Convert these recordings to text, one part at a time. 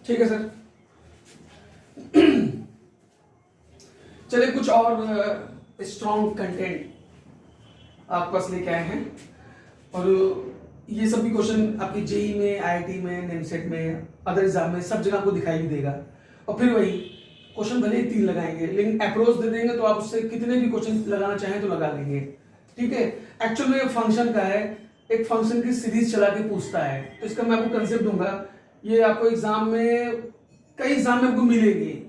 ठीक है सर। चलिए कुछ और स्ट्रॉन्ग कंटेंट आपके पास लेके आए हैं, और ये सब भी क्वेश्चन आपकी जेई में, आईआईटी में, नेमसेट में, अदर एग्जाम में, सब जगह आपको दिखाई भी देगा। और फिर वही क्वेश्चन भले ही 3 लगाएंगे, लेकिन अप्रोच दे देंगे तो आप उससे कितने भी क्वेश्चन लगाना चाहें तो लगा लेंगे। ठीक है। एक्चुअल में फंक्शन का है, एक फंक्शन की सीरीज चला के पूछता है, तो इसका मैं आपको कंसेप्ट दूंगा। ये आपको एग्जाम में, कई एग्जाम में आपको मिलेंगे,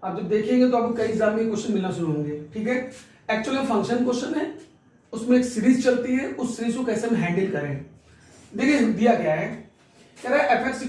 आप जब देखेंगे तो आपको कई एग्जाम में क्वेश्चन मिलना शुरू होंगे। ठीक है। एक्चुअल में फंक्शन क्वेश्चन है, उसमें एक सीरीज चलती है, उस सीरीज को कैसे हम हैंडल करें। देखिए दिया गया है, कह रहा है f(x) =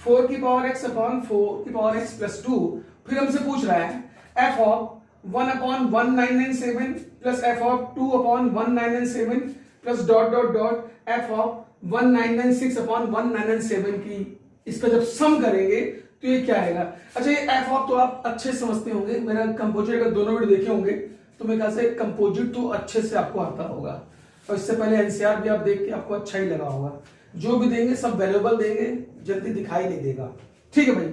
4 की पावर x अपॉन 4 की पावर x प्लस 2। फिर हमसे पूछ रहा है f of 1/1997 plus f of 2/1997 plus dot dot dot f of 1996/1997 की, इसका जब सम करेंगे तो ये क्या आएगा। अच्छा, ये f ऑफ तो आप अच्छे समझते होंगे, मेरा कंपोजिट का दोनों वीडियो देखे होंगे, तो मेरे ख्याल से कंपोजिट तो अच्छे से आपको आता होगा, और इससे पहले एनसीआर भी आप देख के आपको अच्छा ही लगा होगा। जो भी देंगे सब वैल्यूएबल देंगे, जल्दी दिखाई नहीं देगा। ठीक है भाई।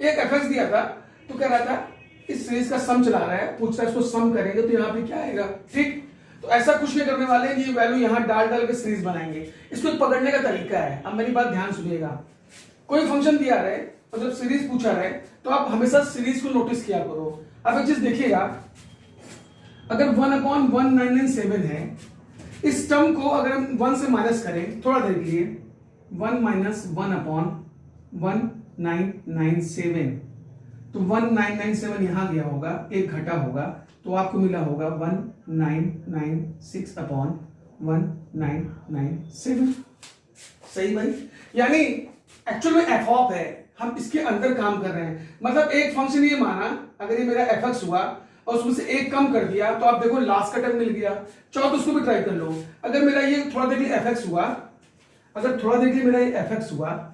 एक एफएक्स दिया था, तो कह रहा था इस सीरीज का सम चला रहा है, पूछ रहा है इसको सम करेंगे तो यहाँ पे क्या आएगा। ठीक, तो ऐसा कुछ नहीं करने वाले, ये वैल्यू यहाँ डाल डाल के सीरीज बनाएंगे। इसको पकड़ने का तरीका है, अब मेरी बात ध्यान सुनिएगा। कोई फंक्शन दिया रहे और जब सीरीज पूछा रहे तो आप हमेशा सीरीज को नोटिस किया करो। अब एक चीज देखिएगा, अगर 1/1997 है, इस टर्म को अगर हम 1 से माइनस करें, थोड़ा देर के लिए, 1 माइनस 1/1997, तो 1997 यहां गया होगा, एक घटा होगा, तो आपको मिला होगा 1996/1997। सही भाई। यानी एक्चुअल में एफ ऑफ है, हम इसके अंदर काम कर रहे हैं। मतलब एक फंक्शन ये माना, अगर ये मेरा एफ एक्स हुआ और उसमें से एक कम कर दिया, तो आप देखो लास्ट का टर्म मिल गया। चाहो तो उसको भी ट्राई कर लो। अगर मेरा ये थोड़ा देर के लिए एफ एक्स हुआ, अगर थोड़ा देर के लिए मेरा ये एफ एक्स हुआ,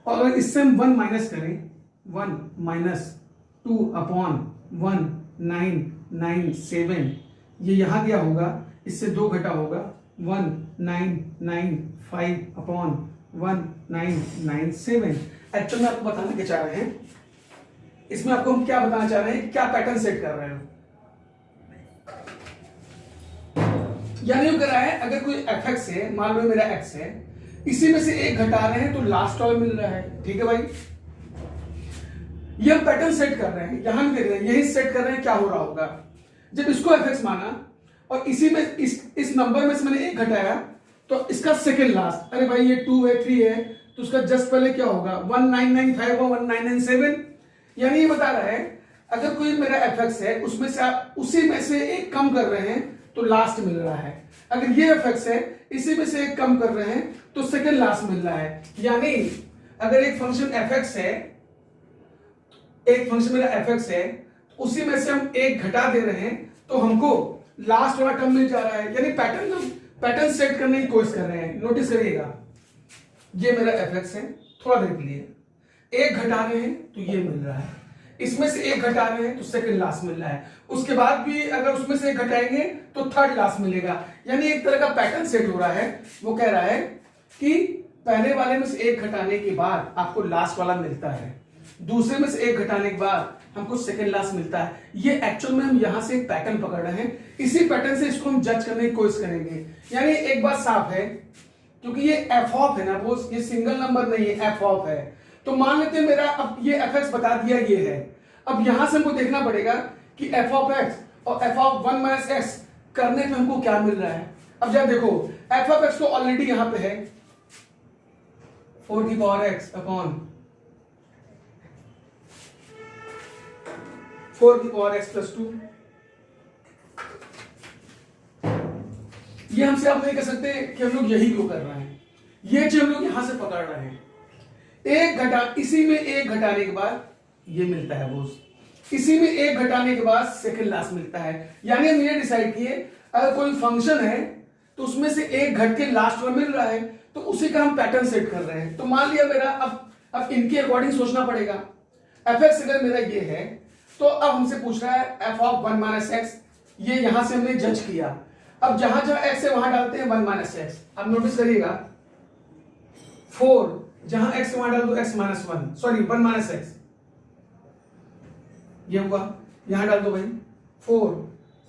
और अगर इससे हम 1 माइनस करें, 1 माइनस 2/1997, ये यहां गया होगा, इससे 2 घटा होगा, 1995/1997। एक्चुअल में आपको बताने के चाह रहे हैं, इसमें आपको हम क्या बताना चाह रहे हैं, क्या पैटर्न सेट कर रहे हैं। यानी कर रहा है, अगर कोई fx है, मान लो मेरा x है, इसी में से एक घटा रहे हैं तो लास्ट वाला मिल रहा है। ठीक है भाई, ये हम पैटर्न सेट कर रहे हैं, यहां भी देख रहे हैं, यही सेट कर रहे हैं क्या हो रहा होगा। जब इसको fx माना और इसी में इस नंबर में से मैंने एक घटाया, तो इसका सेकेंड लास्ट, अरे भाई ये 2 है 3 है, तो उसका जस्ट पहले क्या होगा, 1995 और 1997। यानी ये बता रहा है, अगर कोई मेरा fx है, उसमें से आप उसी में से एक कम कर रहे हैं तो लास्ट मिल रहा है। अगर ये fx है, इसी में से एक कम कर रहे हैं तो सेकंड लास्ट मिल रहा है। यानी अगर एक फंक्शन fx है, एक फंक्शन मेरा fx है, उसी में से हम एक घटा दे रहे हैं तो हमको लास्ट वाला टर्म मिल जा रहा है। यानी पैटर्न सेट करने की कोशिश कर रहे हैं। नोटिस करिएगा, ये मेरा fx है, थोड़ा देर के लिए एक घटा रहे हैं तो ये मिल रहा है, इसमें से एक घटा रहे हैं तो सेकंड लास्ट मिल रहा है, उसके बाद भी अगर उसमें से एक घटाएंगे तो थर्ड लास्ट मिलेगा। यानी एक तरह का पैटर्न सेट हो रहा है। वो कह रहा है कि पहले वाले में से एक घटाने के बाद आपको लास्ट वाला मिलता है, दूसरे में से एक घटाने के बाद हमको सेकंड लास्ट मिलता है। ये एक्चुअल में हम यहां से एक पैटर्न पकड़ रहे हैं, इसी पैटर्न से इसको हम जज करने की कोशिश करेंगे। यानी एक बात साफ है, क्योंकि ये एफ ऑफ है ना, वो ये सिंगल नंबर नहीं है, एफ ऑफ है। तो मान लेते हैं मेरा, अब ये एफ एक्स बता दिया ये है, अब यहां से हमको देखना पड़ेगा कि एफ ऑफ एक्स और एफ ऑफ 1 माइनस एक्स करने पे हमको क्या मिल रहा है। अब जब देखो एफ ऑफ एक्स तो ऑलरेडी यहां पे है, 4 की पावर एक्स अपॉन 4 की पावर एक्स प्लस 2। ये हमसे आप नहीं कह सकते कि हम लोग यही क्यों कर रहे हैं, ये चीज हम लोग यहां से पकड़ रहे हैं। एक घटा, इसी में एक घटाने के बाद ये मिलता है बोस, इसी में एक घटाने के बाद सेकंड लास्ट मिलता है। यानी हम ये डिसाइड किए, अगर कोई फंक्शन है तो उसमें से एक घट के लास्ट में मिल रहा है, तो उसी का हम पैटर्न सेट कर रहे हैं। तो मान लिया मेरा, अब इनके अकॉर्डिंग सोचना पड़ेगा। एफ एक्स अगर मेरा ये है, तो अब हमसे पूछ रहा है एफ ऑफ 1 माइनस एक्स, ये यहां से हमने जज किया। अब जहां जहां एक्स है वहां डालते हैं 1 माइनस एक्स। अब नोटिस करिएगा, 4 जहां x वहां डाल दो x minus one, sorry 1 minus x, ये हुआ, यहां डाल दो भाई 4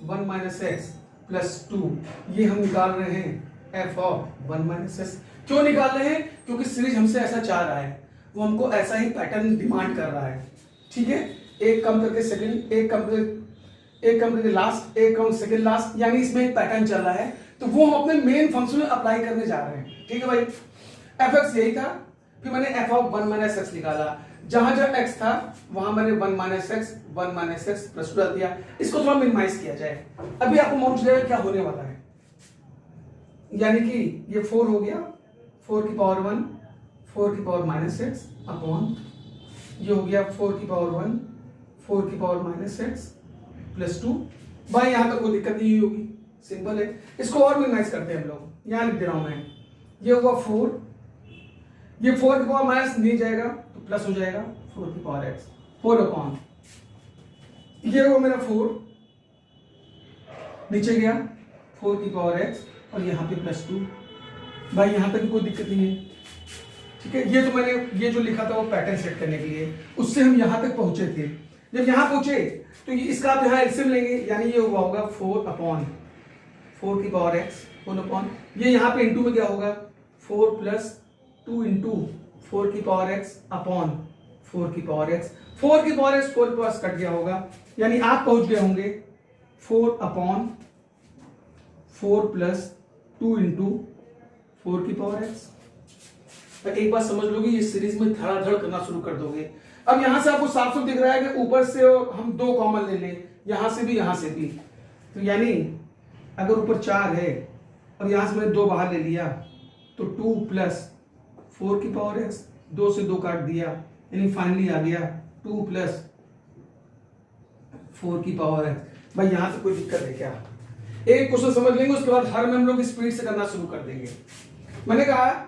1 माइनस एक्स प्लस 2, ये हम निकाल रहे हैं f ऑफ 1 माइनस एक्स। क्यों निकाल रहे हैं? क्योंकि सीरीज हमसे ऐसा चाह रहा है, वो हमको ऐसा ही पैटर्न डिमांड कर रहा है। ठीक है, एक कम करके सेकंड, एक कम करके लास्ट, एक कम सेकंड लास्ट, यानी इसमें एक पैटर्न चल रहा है, तो वो हम अपने मेन फंक्शन में अप्लाई करने जा रहे हैं। ठीक है भाई, एफ एक्स यही था, फिर मैंने एफ ऑफ 1 माइनस एक्स निकाला, जहां जहां एक्स था वहां मैंने 1 माइनस एक्स प्लस 2 डाल दिया। इसको थोड़ा मिनिमाइज किया जाए, अभी आपको मालूम चलेगा क्या होने वाला है। यानी कि ये 4 हो गया, 4 की पावर 1 4 की पावर माइनस एक्स अपॉन, ये हो गया 4 की पावर 1 4 की पावर माइनस एक्स प्लस 2। भाई यहां तक कोई दिक्कत नहीं होगी, सिंपल है। इसको और मिनिमाइज करते हैं हम लोग, यहां लिख दे रहा हूं मैं, ये हुआ 4, ये 4 की पावर माइनस नहीं जाएगा तो प्लस हो जाएगा 4 की पावर एक्स, 4 अपॉन, ये हुआ मेरा 4, नीचे गया 4 की पावर एक्स और यहाँ पे प्लस 2। भाई यहाँ तक कोई दिक्कत नहीं है। ठीक है, ये तो मैंने ये जो लिखा था वो पैटर्न सेट करने के लिए, उससे हम यहाँ तक पहुंचे थे। जब यहाँ पहुंचे तो इसका आप यहाँ एलसीएम लेंगे, यानी ये हुआ होगा 4 अपॉन 4 की पावर एक्स होल अपॉन, ये यहाँ पे इंटू में क्या होगा 4 प्लस 2 इंटू 4 की पावर एक्स अपॉन 4 की पावर एक्स, 4 की पावर एक्स 4 प्लस कट गया होगा, यानी आप पहुंच गए होंगे 4 अपॉन 4 प्लस 2 इंटू 4 की पावर एक्स। एक बात समझ लोगे, ये सीरीज में धड़ाधड़ करना शुरू कर दोगे। अब यहां से आपको साफ साफ दिख रहा है कि ऊपर से हम 2 कॉमन ले लें, यहां से भी यहां से भी, तो यानी अगर ऊपर 4 है और यहां से मैंने 2 बाहर ले लिया तो 2 प्लस 4 की पावर एक्स, 2 से 2 काट दिया, यानी फाइनली आ गया 2 प्लस 4 की पावर एक्स। भाई यहां से कोई दिक्कत है क्या? एक क्वेश्चन समझ लेंगे, उसके बाद हर में हम लोग स्पीड से करना शुरू कर देंगे। मैंने कहा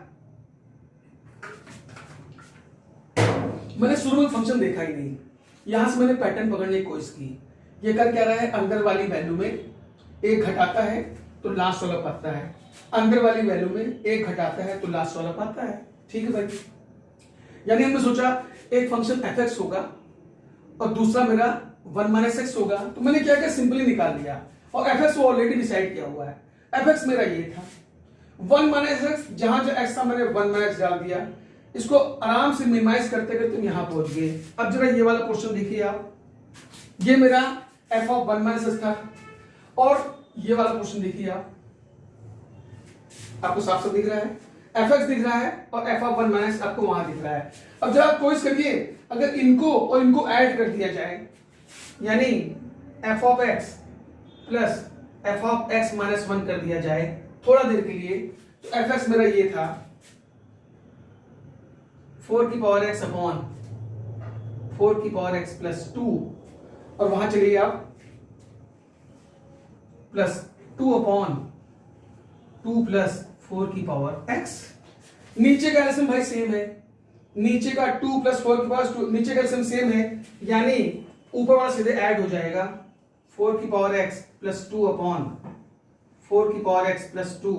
मैंने शुरू में फंक्शन देखा ही नहीं, यहां से मैंने पैटर्न पकड़ने की कोशिश की। ये कर क्या रहा है, अंदर वाली वैल्यू में 1 घटाता है तो लास्ट वाला पाता है, अंदर वाली वैल्यू में 1 घटाता है तो लास्ट वाला पाता है। ठीक है भाई, यानी हमने सोचा एक फंक्शन एफ एक्स होगा और दूसरा मेरा 1 माइनस एक्स होगा, तो मैंने क्या किया, सिंपली निकाल लिया, और एफ एक्स ऑलरेडी डिसाइड किया हुआ है। एफ एक्स मेरा ये था 1 माइनस एक्स, जहां जो एक्स था मैंने 1 माइनस डाल दिया, इसको आराम से मिनिमाइज करते करते तुम यहां पहुंच गए। अब जरा ये वाला क्वेश्चन देखिए आप, ये मेरा एफ ऑफ 1 माइनस एक्स था, और ये वाला क्वेश्चन देखिए आप, आपको साफ साफ दिख रहा है, एफ एक्स दिख रहा है और एफ ऑफ 1 माइनस आपको वहां दिख रहा है। अब जरा कोशिश करिए, अगर इनको और इनको ऐड कर दिया जाए, यानी F of X plus F of X minus 1 कर दिया जाए थोड़ा देर के लिए, तो एफ एक्स मेरा ये था 4 की पावर एक्स अपॉन 4 की पावर एक्स प्लस 2, और वहां चलिए आप प्लस 2 अपॉन 2 प्लस 4 की पावर एक्स। नीचे का एलसीएम भाई सेम है, नीचे का 2 प्लस 4 की पावर 2, नीचे का एलसीएम सेम है, यानी ऊपर वाला सीधे ऐड हो जाएगा 4 की पावर एक्स प्लस 2 अपॉन 4 की पावर एक्स प्लस 2।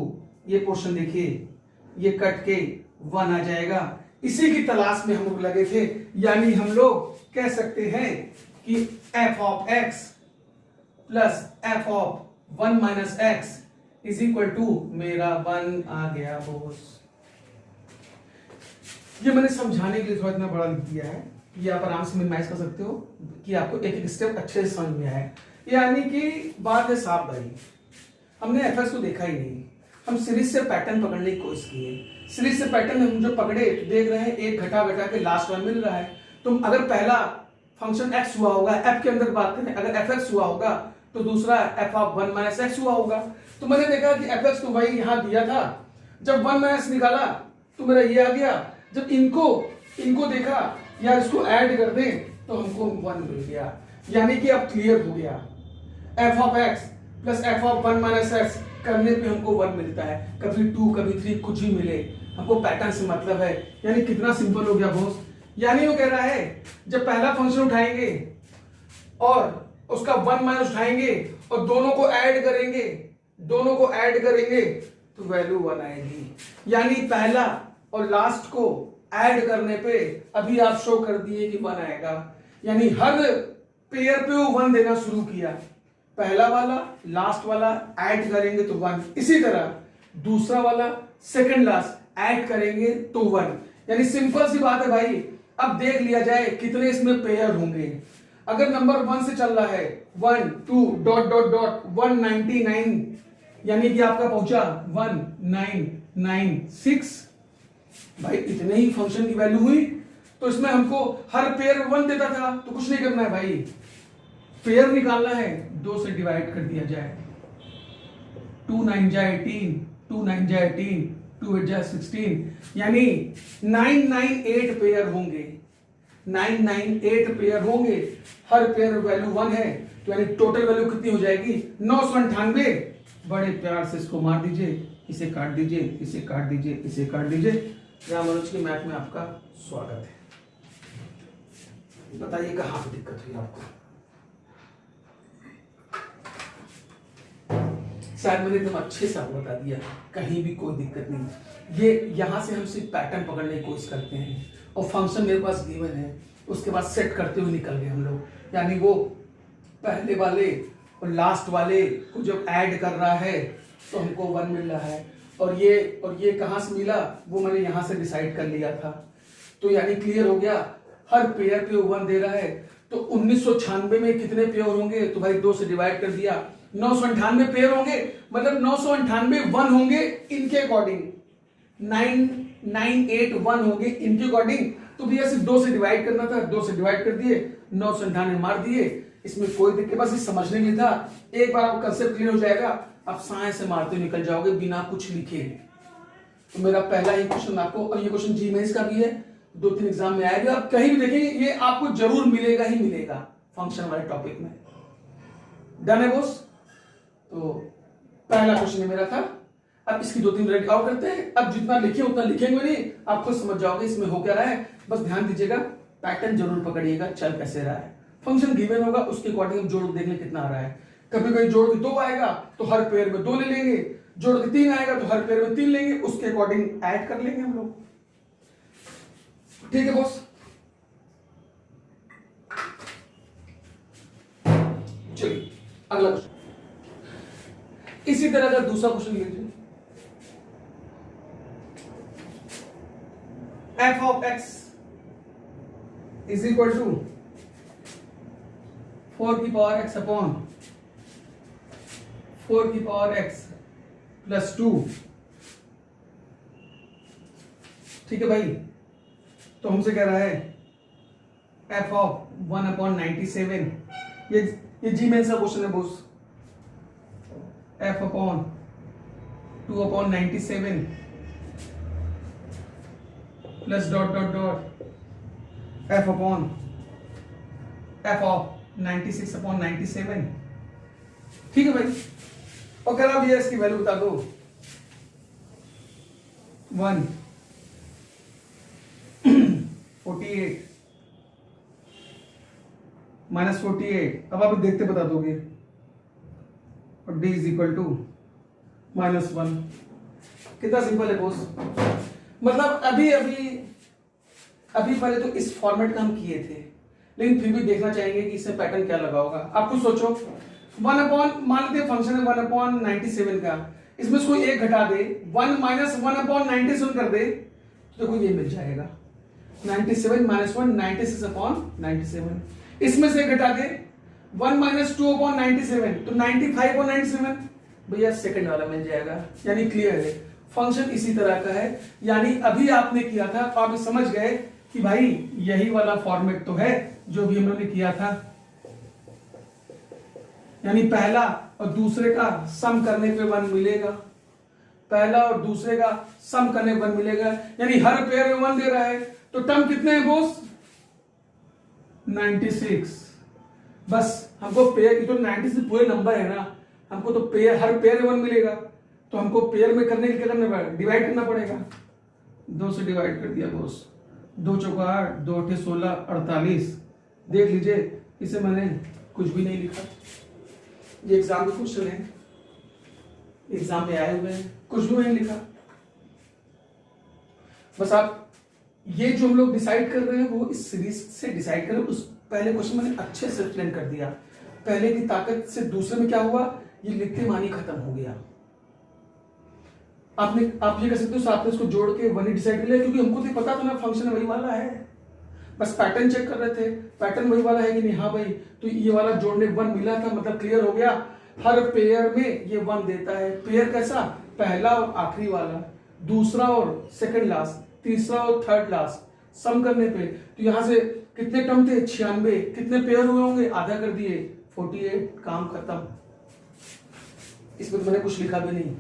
ये पोर्शन देखिए, ये कट के 1 आ जाएगा। इसी की तलाश में हम लोग लगे थे, यानी हम लोग कह सकते हैं कि F of X plus F of 1 minus X is equal to मेरा 1 आ गया बॉस। ये मैंने समझाने के लिए थोड़ा इतना बड़ा लिख दिया है, ये आप आराम से मिनिमाइज कर सकते हो कि आपको एक एक स्टेप अच्छे से समझ में आए। यानी कि बात है साफ भाई, हमने एफ एक्स को देखा ही नहीं, हम सीरीज से पैटर्न पकड़ने की कोशिश किए। सीरीज से पैटर्न हम जो पकड़े तो देख रहे हैं 1 घटा घटा के लास्ट वन मिल रहा है। तो अगर पहला फंक्शन एक्स हुआ होगा, एफ के अंदर बात करें, अगर एफ एक्स हुआ होगा तो दूसरा एफ ऑफ 1 माइनस एक्स हुआ होगा। तो मैंने देखा कि एफ एक्स तो भाई यहां दिया था, जब 1 माइनस निकाला तो मेरा ये आ गया, जब इनको देखा यार इसको ऐड कर दें तो हमको 1 मिल गया, यानी कि अब क्लियर हो गया। F of X plus F of 1 minus x करने पे हमको 1 मिलता है, कभी 2 कभी 3 कुछ ही मिले, हमको पैटर्न से मतलब है। यानी कितना सिंपल हो गया बॉस। यानी वो कह रहा है जब पहला फंक्शन उठाएंगे और उसका 1 माइनस उठाएंगे और दोनों को ऐड करेंगे तो वैल्यू 1 आएगी। यानी पहला और लास्ट को ऐड करने पे अभी आप शो कर दिए कि 1 आएगा, यानी हर पेयर पे वो 1 देना शुरू किया। पहला वाला लास्ट वाला ऐड करेंगे तो 1, इसी तरह दूसरा वाला सेकंड लास्ट ऐड करेंगे तो 1। यानी सिंपल सी बात है भाई। अब देख लिया जाए कितने इसमें पेयर होंगे। अगर नंबर 1 से चल रहा है 1 2 डॉट डॉट डॉट 199, यानी कि आपका पहुंचा 1996, भाई इतने ही फंक्शन की वैल्यू हुई। तो इसमें हमको हर पेयर 1 देता था, तो कुछ नहीं करना है भाई, पेयर निकालना है, 2 से डिवाइड कर दिया जाए। 2 9 जा 18, 2 9 जा 18, 2 8 जा 16, यानी 998 पेयर होंगे। 998 पेयर होंगे, हर पेयर वैल्यू 1 है, तो यानी टोटल वैल्यू कितनी हो जाएगी 998। बड़े प्यार से इसको मार दीजिए, इसे काट दीजिए, इसे काट दीजिए, इसे काट दीजिए। रामानुज की मैथ में आपका स्वागत है। बताइए कहां पे दिक्कत हुई आपको। शायद मैंने एकदम अच्छे से आपको बता दिया, कहीं भी कोई दिक्कत नहीं। ये यहां से हम सिर्फ पैटर्न पकड़ने की कोशिश करते हैं, और फंक्शन मेरे पास गिवन है, उसके बाद सेट करते हुए निकल गए हम लोग। यानी वो पहले वाले और लास्ट वाले को जब ऐड कर रहा है तो हमको 1 मिल रहा है, और ये कहां से मिला वो मैंने यहां से डिसाइड कर लिया था। तो यानी क्लियर हो गया, हर पेयर पे 1 दे रहा है। तो 1996 में कितने पेयर होंगे, तो भाई 2 से डिवाइड कर दिया, 998 पेयर होंगे, मतलब 998 1 होंगे इनके अकॉर्डिंग, 9981 होंगे इनके अकॉर्डिंग। तो भैया सिर्फ 2 से डिवाइड करना था, 2 से डिवाइड कर दिए, 998 मार दिए। इसमें कोई दिक्कत, बस ये समझने में था। एक बार आपको कंसेप्ट क्लियर हो जाएगा, आप साइंस से मारते हुए निकल जाओगे बिना कुछ लिखे। तो मेरा पहला ही क्वेश्चन आपको, और ये क्वेश्चन जी मेंस का भी है, 2-3 एग्जाम में आएगा, आप कहीं भी देखेंगे ये आपको जरूर मिलेगा ही मिलेगा फंक्शन वाले टॉपिक में। डन है बोस। तो पहला क्वेश्चन मेरा था। अब इसकी 2-3 रेड आउट करते हैं। अब जितना लिखे उतना लिखेंगे नहीं, आपको समझ जाओगे इसमें हो क्या रहा है। बस ध्यान दीजिएगा, पैटर्न जरूर पकड़िएगा, चल कैसे रहा है। फंक्शन गिवन होगा, उसके अकॉर्डिंग जोड़ देख लें कितना आ रहा है। कभी कभी जोड़ के 2 आएगा तो हर पेयर में 2 ले लेंगे, जोड़ के 3 आएगा तो हर पेयर में 3 लेंगे, उसके अकॉर्डिंग ऐड कर लेंगे हम लोग। ठीक है बॉस, चलिए अगला क्वेश्चन। इसी तरह का दूसरा क्वेश्चन लीजिए। f of x is equal to 4 की पावर x अपॉन 4 की पावर x प्लस 2। ठीक है भाई, तो हमसे कह रहा है f of 1/97, ये जी मेंस का क्वेश्चन है Bose. f upon 2/97 plus dot dot dot f upon f of 96/97। ठीक है भाई, और कह रहा भैया इसकी वैल्यू बता दो। 1 48 माइनस 48, अब आप देखते बता दोगे, और d इज इक्वल टू -1। कितना सिंपल है बोस। मतलब अभी पहले तो इस फॉर्मेट का हम किए थे, लेकिन फिर भी देखना चाहेंगे कि इसमें पैटर्न क्या लगा होगा। आप कुछ सोचो, 1 अपॉन, मान लेते फंक्शन है 1/97 का, इसमें से कोई एक घटा दे, 1 माइनस 1/97 कर दे, तो देखो ये मिल जाएगा 97 माइनस 1 96/97। इसमें से घटा दे 1 माइनस 2/97, तो 95/97, भैया सेकंड वाला मिल जाएगा। यानी क्लियर है, फंक्शन इसी तरह का है। यानी अभी आपने किया था तो आप समझ गए कि भाई यही वाला फॉर्मेट तो है जो भी हम लोगों ने किया था। यानी पहला और दूसरे का सम करने पे 1 मिलेगा, पहला और दूसरे का सम करने पे 1 मिलेगा, यानी हर पेयर में 1 दे रहा है। तो टर्म कितने हैं बोस? 96। बस हमको पेयर, तो 96 पूरे नंबर है ना, हमको तो पेयर, हर पेयर में 1 मिलेगा, तो हमको पेयर में करने के लिए क्या करना पड़ेगा? डिवाइड करना पड़ेगा। 2 से डिवाइड कर दिया बोस, 2 चौका 8, 2 8 16 48। देख लीजिए, इसे मैंने कुछ भी नहीं लिखा, ये एग्जाम के क्वेश्चन है, एग्जाम में आए हुए हैं, कुछ भी नहीं लिखा। बस आप ये जो हम लोग डिसाइड कर रहे हैं वो इस सीरीज से डिसाइड कर रहे हैं। उस पहले क्वेश्चन मैंने अच्छे से एक्सप्लेन कर दिया, पहले की ताकत से दूसरे में क्या हुआ, ये लिखते मानी खत्म हो गया। आप ये कह सकते हो आपने इसको जोड़ के वन ही डिसाइड कर लिया, क्योंकि हमको तो पता था ना फंक्शन वही वाला है, बस पैटर्न चेक कर रहे थे, पैटर्न वही वाला है कि नहीं। हाँ भाई, तो ये वाला जोड़ने वन मिला था, मतलब क्लियर हो गया। हर पेयर में ये वन देता है। पेयर कैसा, पहला और आखिरी वाला, दूसरा और सेकंड लास्ट, तीसरा और थर्ड लास्ट। सम करने पे तो यहां से कितने टर्म थे, 96, कितने पेयर हुए होंगे, आधा कर दिए, 48, काम खत्म। इसमें तो मैंने कुछ लिखा भी नहीं।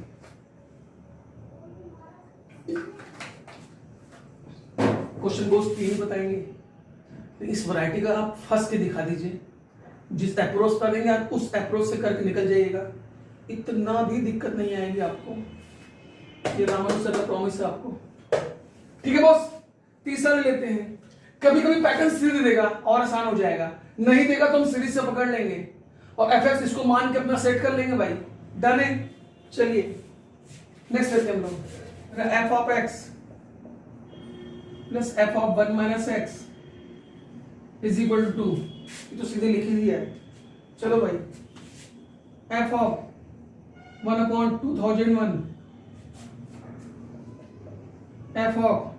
क्वेश्चन गोस 3 बताएंगे, तो इस वैरायटी का आप फंस के दिखा दीजिए। जिस अप्रोच करेंगे आप उस अप्रोच से करके निकल जाइएगा, इतना भी दिक्कत नहीं आएगी आपको। ये रामानुज सर का प्रॉमिस है आपको। ठीक है बॉस, तीसरा लेते हैं। कभी कभी पैटर्न सीधे देगा और आसान हो जाएगा, नहीं देगा तो हम सीरीज से पकड़ लेंगे और एफएक्स इसको मान के अपना सेट कर लेंगे भाई। डन है, चलिए नेक्स्ट लेते हैं हम लोग। F of X plus F of 1 minus X is equal to 2। ये तो सीधे लिख ही दिया है। चलो भाई, F of 1/2001, F of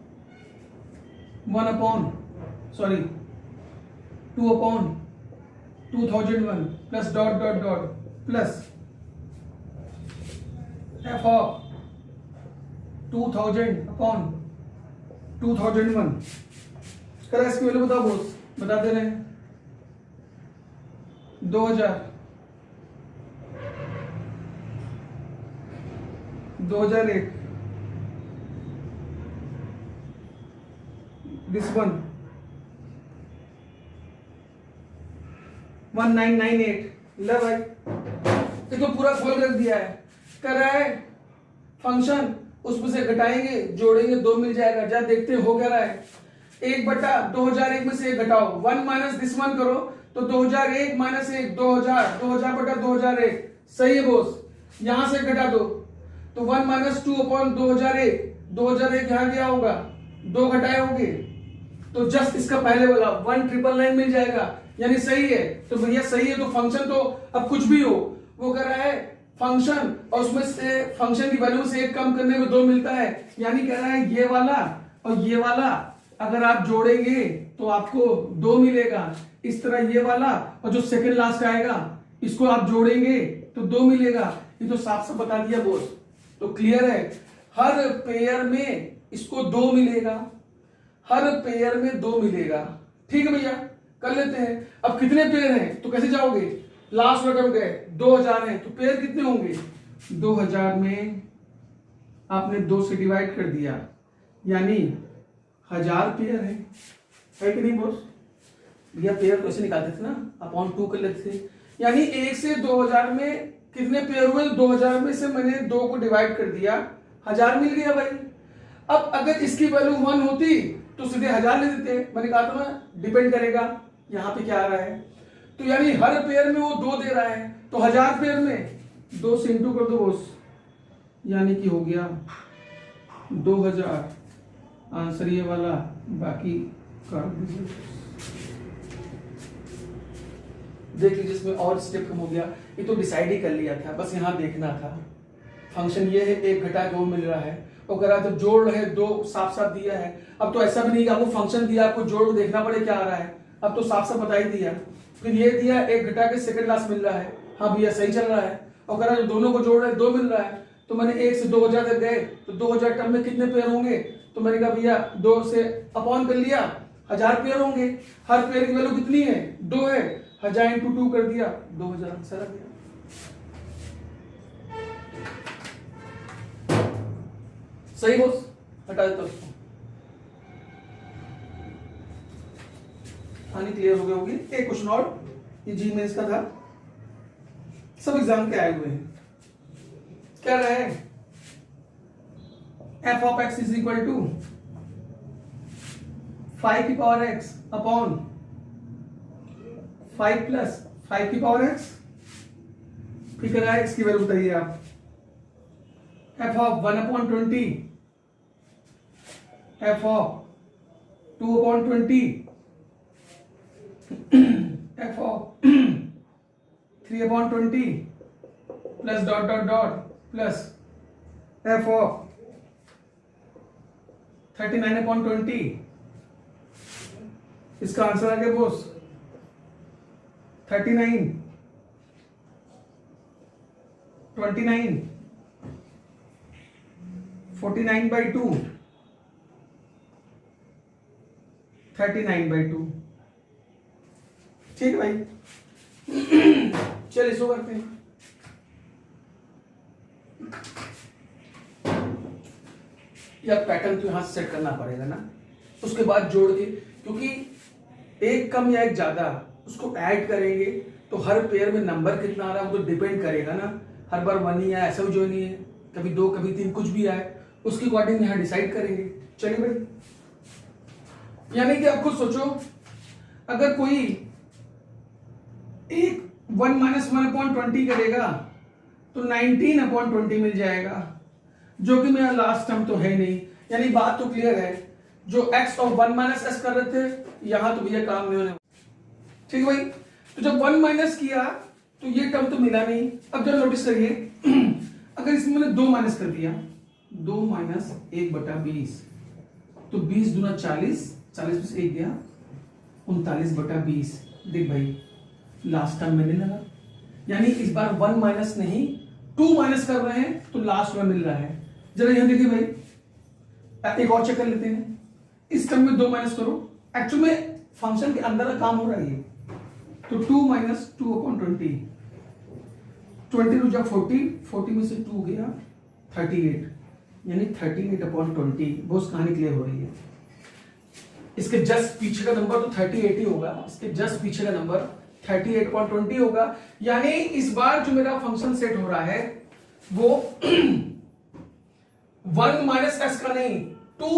2/2001 plus dot dot dot plus F of 2000/2001 करा। इसकी वैल्यू बताओ बॉस, बता दे रहे हैं। 2000, 2001, दिस वन 1998। ले भाई, ये तो पूरा खोल कर दिया है। कर रहा है फंक्शन, उसमें से घटाएंगे जोड़ेंगे 2 मिल जाएगा। जा देखते हैं हो क्या रहा है। 1/2001 में से 1 घटाओ, 1 माइनस दिस वन करो तो 2001 माइनस 1, 2000, 2000/2001 सही है बॉस। यहां से घटा दो तो 1 माइनस 2/2001, 2001 यहां गया होगा, 2 घटाए होंगे तो जस्ट इसका पहले वाला 1999 मिल जाएगा, यानी सही है। तो भैया सही है तो फंक्शन तो अब कुछ भी हो, वो कर रहा है फंक्शन और उसमें से फंक्शन की वैल्यू से 1 कम करने में 2 मिलता है, यानी कह रहा है ये वाला और ये वाला अगर आप जोड़ेंगे तो आपको 2 मिलेगा। इस तरह ये वाला और जो सेकंड लास्ट आएगा इसको आप जोड़ेंगे तो 2 मिलेगा। ये तो साफ साफ बता दिया बॉस, तो क्लियर है। हर पेयर में इसको 2 मिलेगा, हर पेयर में 2 मिलेगा। ठीक है भैया, कर लेते हैं। अब कितने पेयर हैं तो कैसे जाओगे, लास्ट रकम गए 2000 है तो पेयर कितने होंगे, 2000 में आपने 2 से डिवाइड कर दिया, यानी 1000 पेयर है कि नहीं बॉस। भैया पेयर कैसे निकालते थे ना, अपॉन 2 कर लेते थे, यानी 1 से 2000 में कितने पेयर हुए, 2000 में से मैंने 2 को डिवाइड कर दिया, 1000 मिल गया भाई। अब अगर इसकी वैल्यू 1 होती तो सीधे 1000 ले देते। मैंने कहा था ना डिपेंड करेगा यहां पे क्या आ रहा है, तो यानी हर पेयर में वो 2 दे रहा है, तो 1000 पेयर में 2 से इंटू कर दो बॉस, यानी कि हो गया 2000। आंसर ये वाला, बाकी कर दीजिए। देख लीजिए इसमें और स्टेप कम हो गया। ये तो डिसाइड ही कर लिया था, बस यहां देखना था। फंक्शन ये है, 1 घटा के वो मिल रहा है, और करा जब जोड़ रहे 2 साफ साफ दिया है। अब तो ऐसा भी नहीं कि आपको फंक्शन दिया आपको जोड़ देखना पड़े क्या आ रहा है, अब तो साफ साफ बता ही दिया। फिर ये दिया 1 घटा के सेकंड लास्ट मिल रहा है, हाँ भैया सही चल रहा है। और करा जब दोनों को जोड़ रहे 2 मिल रहा है, तो मैंने 1 से 2000 तक गए तो 2000 टर्म में कितने पेयर होंगे, तो मैंने कहा भैया 2 से अपॉन कर लिया, 1000 पेयर होंगे। हर पेयर की वैल्यू कितनी है, 2 है, 1000 इंटू 2 कर दिया, 2000 आंसर आ गया। सही बॉस, हटा देता उसको। कहानी क्लियर हो गई होगी। एक क्वेश्चन और, ये जी मेंस का था, सब एग्जाम के आए हुए हैं। क्या रहा है, F of X is equal to 5 की पावर एक्स अपॉन 5 प्लस 5 की पावर एक्स। फिर क्या रहा है, इसकी वैल्यू बताइए आप। F of 1/20, F of 2/20 f of 3/20 plus dot dot dot plus f of 39/20। इसका आंसर आ गया बोस 39, 29, 49/2, 39/2। ठीक है भाई, चलिए इसको करते हैं। या पैटर्न तो यहां सेट करना पड़ेगा ना, उसके बाद जोड़ के, क्योंकि एक कम या एक ज्यादा उसको ऐड करेंगे तो हर पेयर में नंबर कितना आ रहा है वो तो डिपेंड करेगा ना। हर बार 1 ही आए ऐसा जो नहीं है, कभी 2 कभी 3 कुछ भी आए, उसके अकॉर्डिंग यहां डिसाइड करेंगे। चलिए भाई, यानी कि आप खुद सोचो, अगर कोई एक 1 - 1/20 करेगा तो 19/20 मिल जाएगा, जो कि मेरा लास्ट टर्म तो है नहीं। यानी बात तो क्लियर है, जो x और 1 - s कर रहे थे यहां तो भैया काम नहीं होने। ठीक है भाई, तो जब 1 माइनस किया तो ये टर्म तो मिला नहीं। अब जब नोटिस करिए, अगर इसमें मैंने 2 माइनस कर दिया, 2 - 1/20, तो 20 दूना 40, 40 में से 1 गया 39/20। देख भाई, लास्ट टर्म में नहीं लगा, यानी इस बार 1 माइनस नहीं 2 माइनस कर रहे हैं तो लास्ट में मिल रहा है। जरा यहां देखिए भाई, एक और चेक कर लेते हैं। इस टर्म में 2 माइनस करो, एक्चुअल में फंक्शन के अंदर का काम हो रहा है ये। तो 2 - 2/20, 20 रुजा 40, 40 में से 2 गया 38, यानी 38/20। बहुत कहानी क्लियर हो रही है। इसके जस्ट पीछे का नंबर तो 38 ही होगा, इसके जस्ट पीछे का नंबर 38/20 होगा। यानी इस बार जो मेरा फंक्शन सेट हो रहा है वो 1 - s का नहीं 2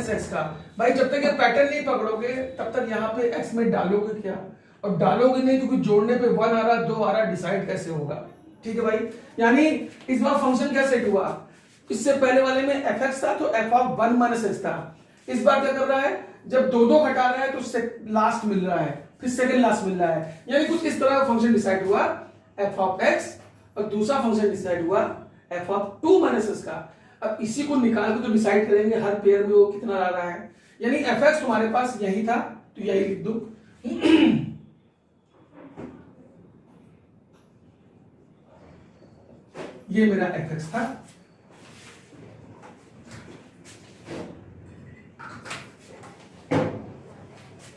- s का। भाई जब तक ये पैटर्न नहीं पकड़ोगे तब तक यहां पे x में डालोगे क्या, और डालोगे नहीं क्योंकि जोड़ने पे 1 आ रहा 2 आ रहा, डिसाइड कैसे होगा। ठीक है भाई, यानी इस बार फंक्शन क्या सेट हुआ, इससे पहले वाले में fx था तो f ऑफ 1 - s था। इस बार क्या कर रहा है, जब 2 घटा रहा है तो लास्ट मिल रहा है, फिर सेकंड लास्ट मिल रहा है। यानी कुछ इस तरह का फंक्शन डिसाइड हुआ f ऑफ x, और दूसरा फंक्शन डिसाइड हुआ f ऑफ 2 - s का। अब इसी को निकाल के तो डिसाइड करेंगे हर पेयर में वो कितना आ रहा है। यानी fx तुम्हारे पास यही था तो यही लिख दो। ये मेरा fx था,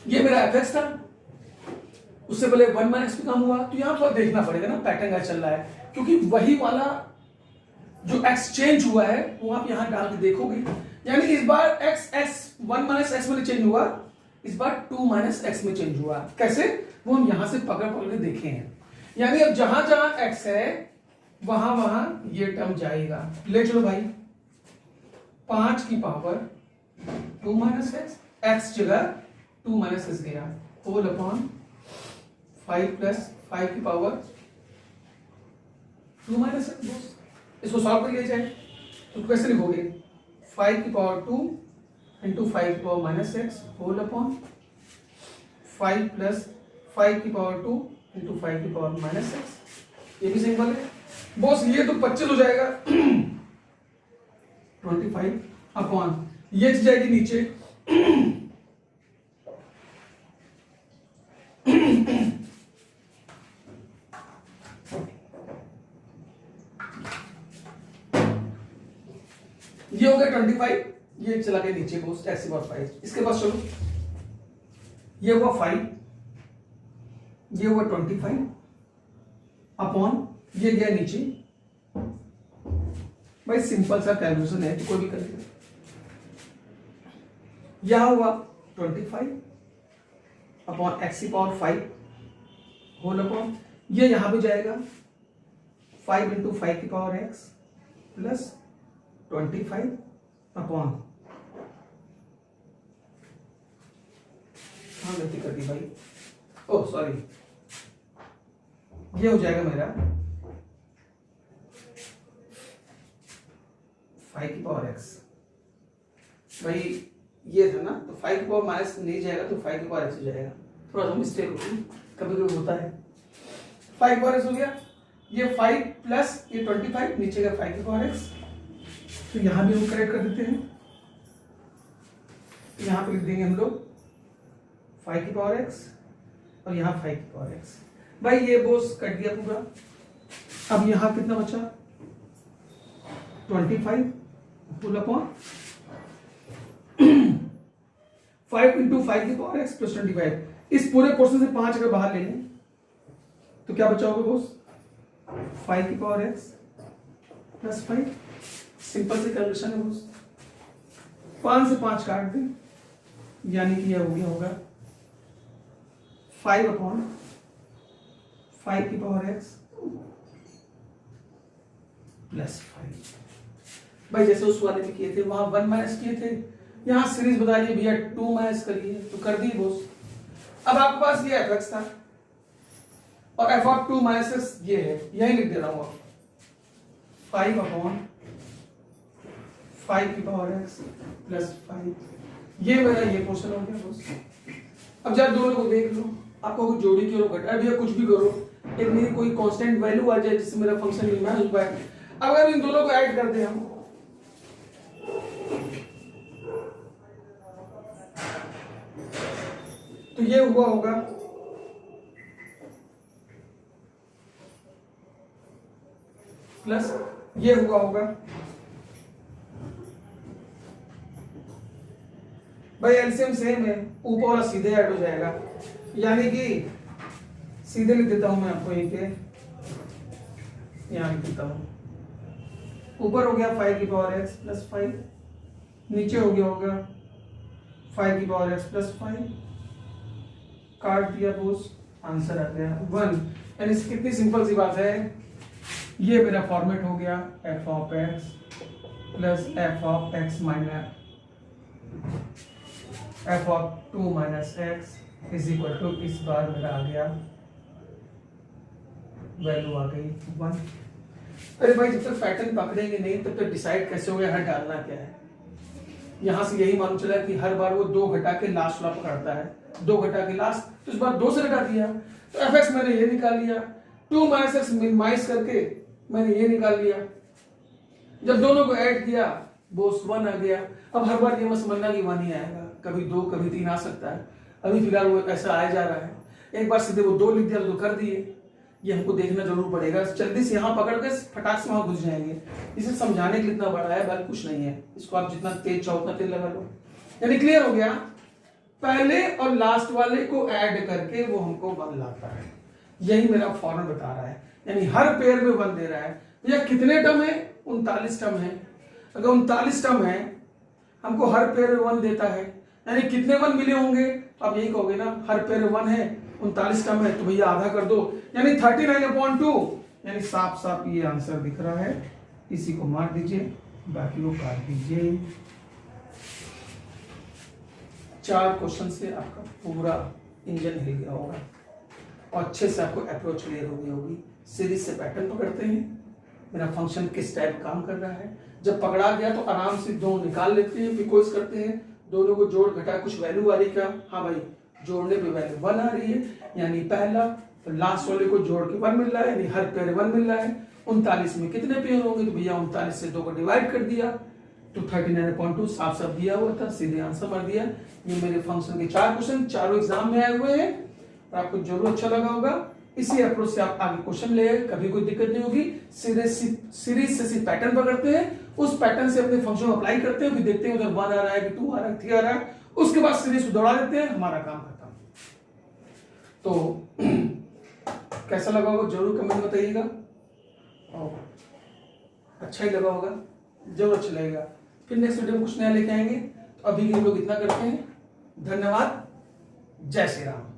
ये मेरा fx था। उससे पहले 1 माइनस पे काम हुआ, तो यहां थोड़ा देखना पड़ेगा ना पैटर्न क्या चल रहा है, क्योंकि वही वाला जो x चेंज हुआ है वो आप यहां डाल के देखोगे। यानी इस बार x 1 माइनस x में चेंज हुआ, इस बार 2 माइनस x में चेंज हुआ। कैसे, वो हम यहां से पकड़ के देखे हैं। यानी अब जहां जहां x है वहां वहां ये टर्म जाएगा। ले चलो भाई, 5 की पावर 2 माइनस x जगह 2 माइनस s गया, होल अपॉन 5 प्लस 5 की पावर 2 माइनस x। इसको सॉल्व कर लिया जाए तो कैसे लिखोगे, 5 की पावर 2 इंटू 5 की power minus x whole upon 5 plus 5 की पावर 2 इंटू 5 की पावर माइनस एक्स। ये भी सिंपल है बॉस, ये तो 25 हो जाएगा 25 अपॉन ये जाएगी नीचे ये हो गया 25, ये चला गया नीचे बॉस एक्स पावर 5। इसके बाद चलो, ये हुआ 5, ये हुआ 25 अपॉन ये गया नीचे। भाई सिंपल सा कैलकुलेशन है तो कोई भी कर लेगा। यहां हुआ 25 अपॉन एक्स की पावर 5 होल अपॉन ये यहां पे जाएगा 5 इंटू 5 की पावर एक्स प्लस 25 अपॉन, हाँ गलती कर दी भाई, ओह सॉरी, ये हो जाएगा मेरा 5 की पावर एक्स। भाई ये था ना, तो 5 की पावर माइनस नहीं जाएगा तो 5 की पावर एक्स हो जाएगा। थोड़ा सा मिस्टेक होगी, कभी कभी होता है। 5 की पावर एक्स हो गया, ये 5 प्लस ये 25 नीचे का 5 की पावर एक्स, तो यहां भी हम करेक्ट कर देते हैं। यहां पे लिख देंगे हम लोग 5 की पावर एक्स और यहाँ 5 की पावर एक्स। भाई ये बोस कट गया पूरा। अब यहां कितना बचा 25 फुल अपॉन 5 इंटू 5 की पावर एक्स प्लस 25। इस पूरे पोर्शन से 5 अगर बाहर ले लें तो क्या बचा होगा बोस 5 की पावर एक्स प्लस 5। सिंपल सी कैलकुलेशन है बोस। 5 से 5 काट दें, यानी कि यह हो गया होगा 5 अपॉन 5 की पावर एक्स प्लस 5। भाई जैसे उस वाले में किए थे वहां 1 माइनस किए थे, यहां सीरीज बता दिए भैया 2 माइनस करिए, तो कर दी बोस। अब आपके पास ये एफ था और एफ ऑफ 2 माइनस ये है, यही लिख दे रहा हूं 5 अपॉन 5 की पावर एक्स प्लस 5। ये मेरा ये पोर्शन हो गया बोस। अब जब दोनों को देख लो, आपको कोई जोड़ी की घटा भैया कुछ भी करो, एक मेरी कोई कांस्टेंट वैल्यू आ जाए जिससे मेरा फंक्शन मिनिमाइज हो पाए। अगर इन दोनों को ऐड कर दें हम, तो ये हुआ होगा प्लस ये हुआ होगा। भाई एलसीएम सेम है, ऊपर वाला सीधे ऐड हो जाएगा, यानी कि सीधे लिख देता हूं मैं आपको एक यहां लिख देता हूं। ऊपर हो गया 5 की पावर एक्स प्लस 5, नीचे हो गया होगा 5 की पावर एक्स प्लस 5, काट दिया बोस, आंसर आ गया 1। यानी कितनी सिंपल सी बात है, ये मेरा फॉर्मेट हो गया F of X plus F of X minus F of 2 minus X is equal to, इस बार मेरा आ गया वैल्यू आ गई 1। अरे भाई जब तक पैटर्न पकड़ेंगे नहीं तब तक डिसाइड कैसे होगा हर डालना क्या है। यहां से यही मालूम चला कि हर बार वो 2 घटा के लास्ट वाला पकड़ता है, 2 घटा के लास्ट, तो इस बार 2 से घटा दिया, तो एफ एक्स मैंने ये निकाल लिया, 2 माइनस एक्स मिनिमाइज करके मैंने ये निकाल लिया। जब दोनों को ऐड किया बोस 1 आ गया। अब हर बार ये मत समझना कि 1 ही आएगा, कभी 2 कभी 3 आ सकता है। अभी फिलहाल वो ऐसा आया जा रहा है, एक बार सीधे वो 2 लिख दिया तो कर दिए, ये हमको देखना जरूर पड़ेगा। जल्दी से यहाँ पकड़ के फटाक से वहां घुस जाएंगे। इसे समझाने के लिए इतना बड़ा है, बाकी कुछ नहीं है, इसको आप जितना तेज चाहो उतना तेज लगा लो। यानी क्लियर हो गया, पहले और लास्ट वाले को ऐड करके वो हमको 1 लाता है, यही मेरा फॉर्मूला बता रहा है। यानी हर पेयर में 1 दे रहा है। भैया कितने टर्म है 39 टर्म है। अगर 39 टर्म है हमको हर पेयर में 1 देता है, यानी कितने 1 मिले होंगे, आप यही कहोगे ना, हर पेयर में 1 है, 39 टर्म है, तो भैया आधा कर दो, यानी 39/2, यानी साफ साफ ये आंसर दिख रहा है। इसी को मार दीजिए, बाकी को काट दीजिए। 4 क्वेश्चन से आपका पूरा इंजन हिल गया होगा और अच्छे से आपको अप्रोच क्लियर हो गई होगी। सीरीज से पैटर्न पकड़ते हैं, मेरा फंक्शन किस टाइप काम कर रहा है। जब पकड़ा गया तो आराम से 2 निकाल लेते हैं, फिर कोर्स करते हैं, दोनों को जोड़ घटा कुछ वैल्यू आ रही क्या, हाँ भाई जोड़ने पे वैल्यू 1 आ रही है, यानी पहला तो लास्ट वाले को जोड़ के 1 मिल रहा है, यानी हर पेयर 1 मिल रहा है। 39 में कितने पेयर होंगे, तो भैया 39 से 2 को डिवाइड कर दिया तो 39/2 साफ साफ दिया हुआ था, सीधे आंसर मार दिया। ये मेरे फंक्शन के 4 क्वेश्चन चारों एग्जाम में आए हुए हैं और आपको जरूर अच्छा लगा होगा। इसी अप्रोच से आप आगे क्वेश्चन ले, कभी कोई दिक्कत नहीं होगी। सीरीज से सिर्फ पैटर्न पकड़ते हैं, उस पैटर्न से अपने फंक्शन अप्लाई करते हैं, फिर देखते हैं उधर 1 आ रहा है कि 2 आ रहा है 3 आ रहा है, उसके बाद सीरीज दौड़ा देते हैं, हमारा काम खत्म। तो कैसा लगा होगा जरूर कमेंट में बताइएगा, और अच्छा ही लगा होगा जरूर अच्छा लगेगा। फिर नेक्स्ट वीडियो में कुछ नया लेके आएंगे। तो अभी के लोग इतना करते हैं, धन्यवाद, जय श्री राम।